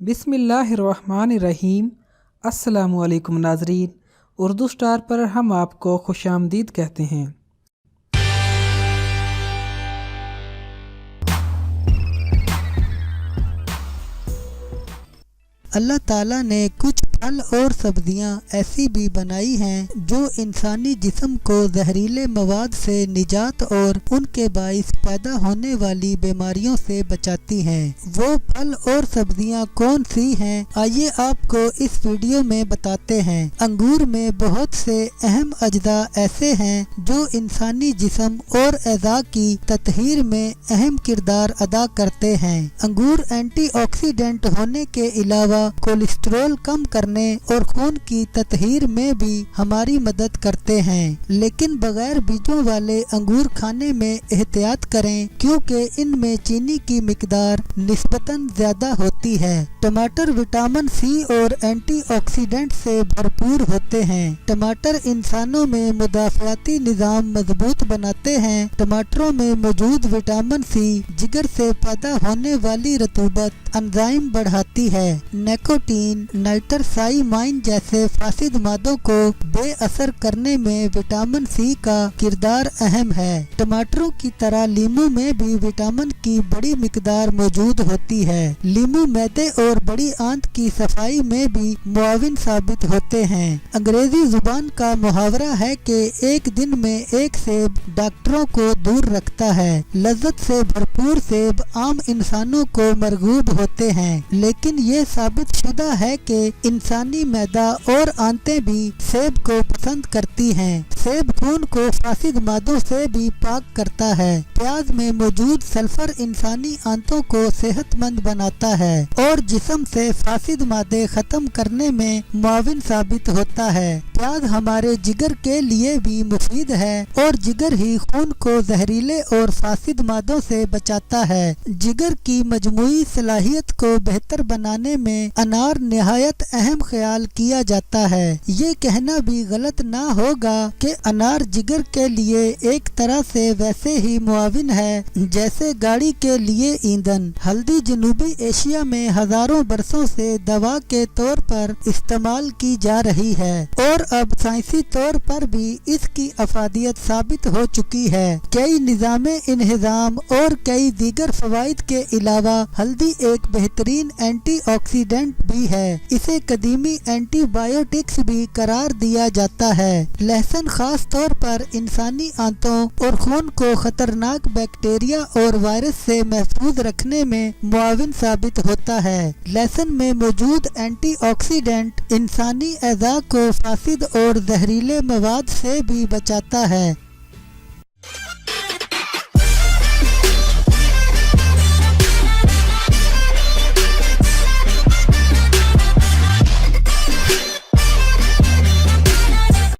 बिस्मिल्लाहिर्रहमानिर्रहीम। अस्सलामुअलैकुम नाज़रीन, उर्दू स्टार पर हम आपको खुशामदीद कहते हैं। अल्लाह ताला ने कुछ फल और सब्जियां ऐसी भी बनाई हैं जो इंसानी जिस्म को जहरीले मवाद से निजात और उनके बाइस पैदा होने वाली बीमारियों से बचाती हैं। वो फल और सब्जियां कौन सी हैं, आइए आपको इस वीडियो में बताते हैं। अंगूर में बहुत से अहम अज्जा ऐसे हैं जो इंसानी जिस्म और अज़ा की तत्हीर में अहम किरदार अदा करते हैं। अंगूर एंटीऑक्सीडेंट होने के अलावा कोलेस्ट्रॉल कम करने और खून की तत्हीर में भी हमारी मदद करते हैं। लेकिन बगैर बीजों वाले अंगूर खाने में एहतियात करें, क्योंकि इनमें चीनी की मिकदार निस्बतन ज्यादा होती है। टमाटर विटामिन सी और एंटीऑक्सीडेंट से भरपूर होते हैं। टमाटर इंसानों में मुदाफ़ाती निज़ाम मजबूत बनाते हैं। टमाटरों में मौजूद विटामिन सी जिगर से पैदा होने वाली रतूबत एंजाइम बढ़ाती है। निकोटीन, नाइट्रसाइमाइन जैसे फासिद मादों को बेअसर करने में विटामिन सी का किरदार अहम है। टमाटरों की तरह लीमू में भी विटामिन की बड़ी मिकदार मौजूद होती है। लीमू मैदे और बड़ी आंत की सफाई में भी मुआविन साबित होते हैं। अंग्रेजी जुबान का मुहावरा है कि एक दिन में एक सेब डॉक्टरों को दूर रखता है। लज्जत से भरपूर सेब आम इंसानों को मरगूब होते हैं, लेकिन ये साबित शुदा है कि इंसानी मैदा और आंतें भी सेब को पसंद करती हैं। सेब खून को फासिद मादों से भी पाक करता है। प्याज में मौजूद सल्फर इंसानी आंतों को सेहतमंद बनाता है और जिस्म से फासिद मादे खत्म करने में मुआविन साबित होता है। प्याज हमारे जिगर के लिए भी मुफीद है और जिगर ही खून को जहरीले और फासिद मादों से बचाता है। जिगर की मजमूई सलाहियत को बेहतर बनाने में अनार निहायत अहम ख्याल किया जाता है। ये कहना भी गलत ना होगा कि अनार जिगर के लिए एक तरह से वैसे ही मुआविन है जैसे गाड़ी के लिए ईंधन। हल्दी जनूबी एशिया में हजारों बरसों से दवा के तौर पर इस्तेमाल की जा रही है और अब साइंसी तौर पर भी इसकी अफादियत साबित हो चुकी है। कई निज़ामे इन्हिज़ाम और कई दीगर फवाइद के अलावा हल्दी एक बेहतरीन एंटीऑक्सीडेंट भी है। इसे कदीमी एंटीबायोटिक्स भी करार दिया जाता है। लहसुन खास तौर पर इंसानी आंतों और खून को खतरनाक बैक्टीरिया और वायरस से महफूज रखने में मुआविन साबित होता है। लहसुन में मौजूद एंटीऑक्सीडेंट इंसानी अज़ा को फासिद और जहरीले मवाद से भी बचाता है।